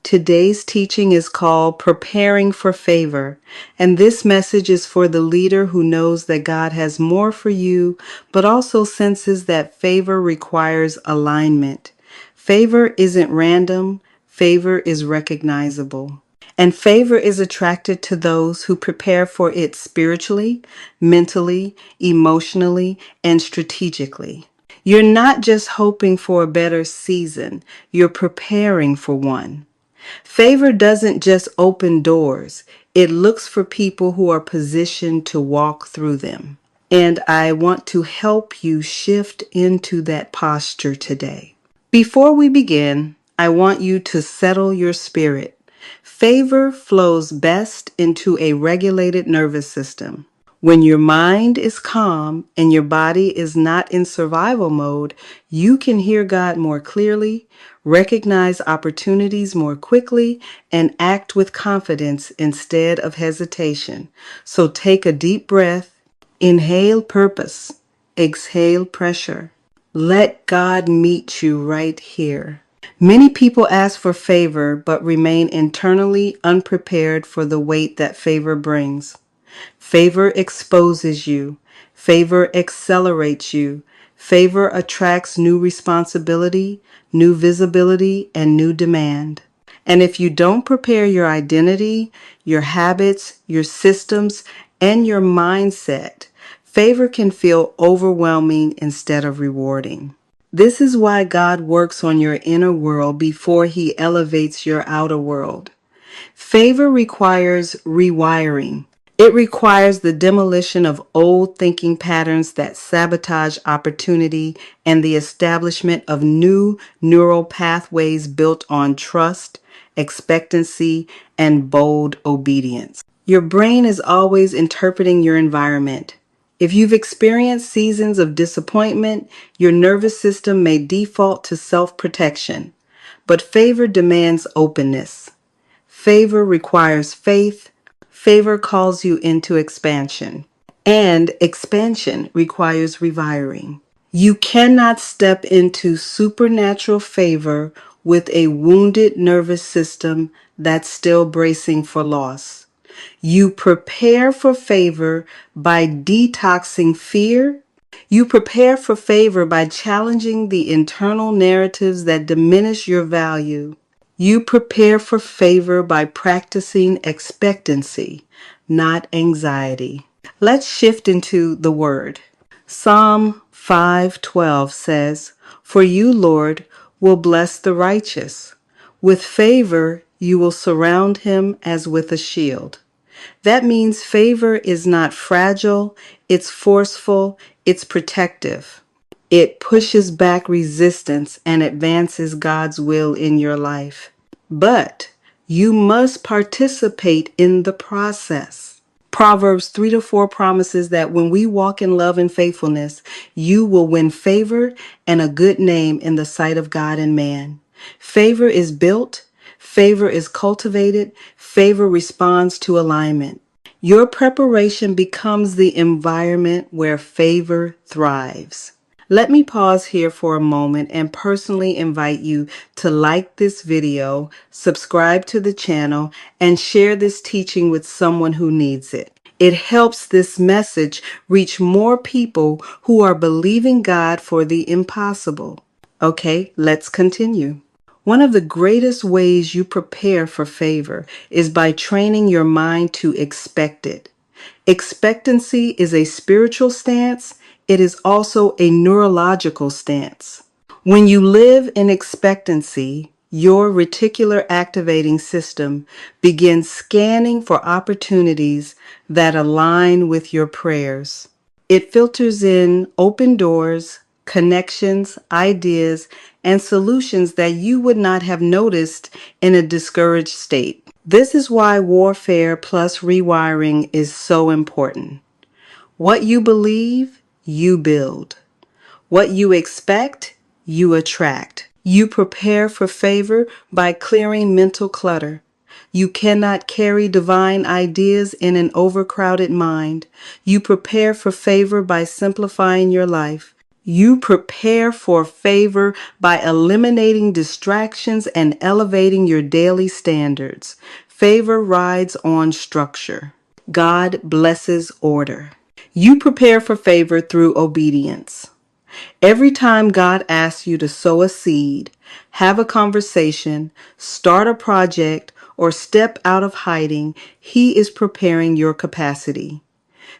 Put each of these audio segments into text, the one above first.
Today's teaching is called Preparing for Favor, and this message is for the leader who knows that God has more for you, but also senses that favor requires alignment. Favor isn't random, favor is recognizable. And favor is attracted to those who prepare for it spiritually, mentally, emotionally, and strategically. You're not just hoping for a better season, you're preparing for one. Favor doesn't just open doors, it looks for people who are positioned to walk through them. And I want to help you shift into that posture today. Before we begin, I want you to settle your spirit. Favor flows best into a regulated nervous system. When your mind is calm and your body is not in survival mode, you can hear God more clearly, recognize opportunities more quickly, and act with confidence instead of hesitation. So take a deep breath, inhale purpose, exhale pressure. Let God meet you right here. Many people ask for favor but remain internally unprepared for the weight that favor brings. Favor exposes you. Favor accelerates you. Favor attracts new responsibility, new visibility, and new demand. And if you don't prepare your identity, your habits, your systems, and your mindset, favor can feel overwhelming instead of rewarding. This is why God works on your inner world before he elevates your outer world. Favor requires rewiring. It requires the demolition of old thinking patterns that sabotage opportunity and the establishment of new neural pathways built on trust, expectancy, and bold obedience. Your brain is always interpreting your environment. If you've experienced seasons of disappointment, your nervous system may default to self-protection. But favor demands openness. Favor requires faith. Favor calls you into expansion. And expansion requires rewiring. You cannot step into supernatural favor with a wounded nervous system that's still bracing for loss. You prepare for favor by detoxing fear. You prepare for favor by challenging the internal narratives that diminish your value. You prepare for favor by practicing expectancy, not anxiety. Let's shift into the word. Psalm 5:12 says, "For you, Lord, will bless the righteous. With favor, you will surround him as with a shield." That means favor is not fragile, it's forceful, it's protective. It pushes back resistance and advances God's will in your life. But you must participate in the process. Proverbs 3-4 promises that when we walk in love and faithfulness, you will win favor and a good name in the sight of God and man. Favor is built, favor is cultivated, favor responds to alignment. Your preparation becomes the environment where favor thrives. Let me pause here for a moment and personally invite you to like this video, subscribe to the channel, and share this teaching with someone who needs it. It helps this message reach more people who are believing God for the impossible. Okay, let's continue. One of the greatest ways you prepare for favor is by training your mind to expect it. Expectancy is a spiritual stance. It is also a neurological stance. When you live in expectancy, your reticular activating system begins scanning for opportunities that align with your prayers. It filters in open doors, connections, ideas, and solutions that you would not have noticed in a discouraged state. This is why warfare plus rewiring is so important. What you believe, you build. What you expect, you attract. You prepare for favor by clearing mental clutter. You cannot carry divine ideas in an overcrowded mind. You prepare for favor by simplifying your life. You prepare for favor by eliminating distractions and elevating your daily standards. Favor rides on structure. God blesses order. You prepare for favor through obedience. Every time God asks you to sow a seed, have a conversation, start a project, or step out of hiding, He is preparing your capacity.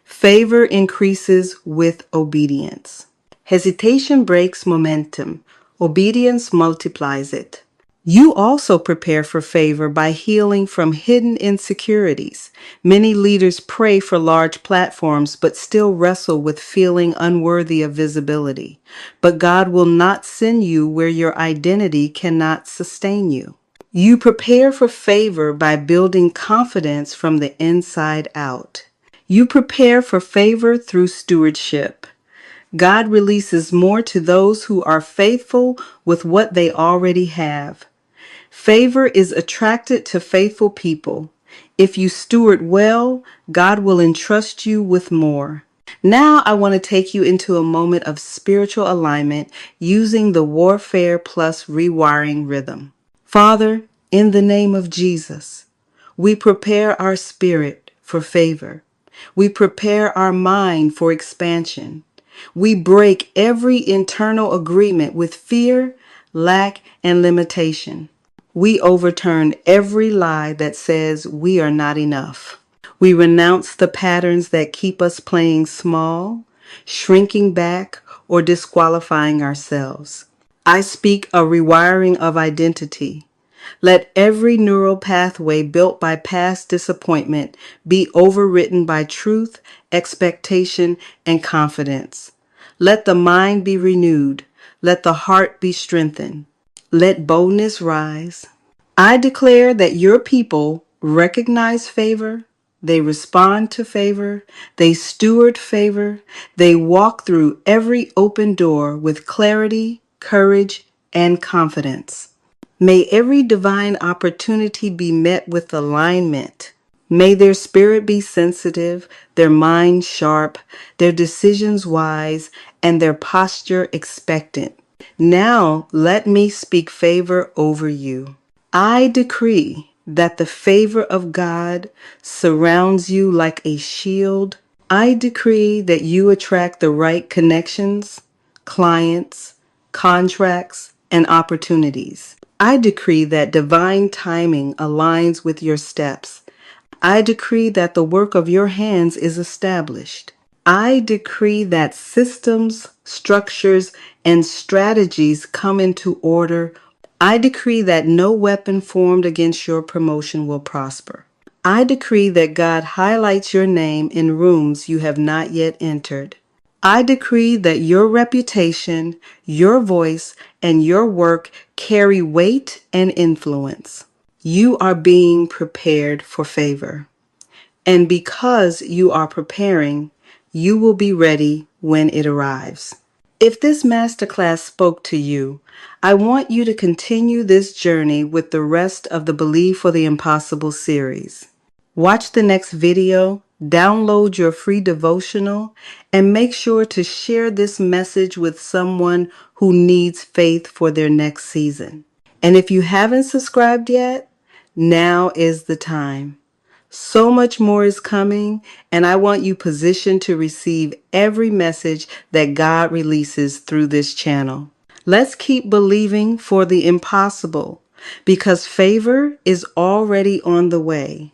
Favor increases with obedience. Hesitation breaks momentum. Obedience multiplies it. You also prepare for favor by healing from hidden insecurities. Many leaders pray for large platforms but still wrestle with feeling unworthy of visibility. But God will not send you where your identity cannot sustain you. You prepare for favor by building confidence from the inside out. You prepare for favor through stewardship. God releases more to those who are faithful with what they already have. Favor is attracted to faithful people. If you steward well, God will entrust you with more. Now I want to take you into a moment of spiritual alignment using the Warfare plus Rewiring rhythm. Father, in the name of Jesus, we prepare our spirit for favor. We prepare our mind for expansion. We break every internal agreement with fear, lack, and limitation. We overturn every lie that says we are not enough. We renounce the patterns that keep us playing small, shrinking back, or disqualifying ourselves. I speak a rewiring of identity. Let every neural pathway built by past disappointment be overwritten by truth, expectation, and confidence. Let the mind be renewed. Let the heart be strengthened. Let boldness rise. I declare that your people recognize favor, they respond to favor, they steward favor, they walk through every open door with clarity, courage, and confidence. May every divine opportunity be met with alignment. May their spirit be sensitive, their mind sharp, their decisions wise, and their posture expectant. Now let me speak favor over you. I decree that the favor of God surrounds you like a shield. I decree that you attract the right connections, clients, contracts, and opportunities. I decree that divine timing aligns with your steps. I decree that the work of your hands is established. I decree that systems, structures, and strategies come into order. I decree that no weapon formed against your promotion will prosper. I decree that God highlights your name in rooms you have not yet entered. I decree that your reputation, your voice, and your work carry weight and influence. You are being prepared for favor. And because you are preparing, you will be ready when it arrives. If this masterclass spoke to you, I want you to continue this journey with the rest of the Believe for the Impossible series. Watch the next video, download your free devotional, and make sure to share this message with someone who needs faith for their next season. And if you haven't subscribed yet, now is the time. So much more is coming, and I want you positioned to receive every message that God releases through this channel. Let's keep believing for the impossible because favor is already on the way.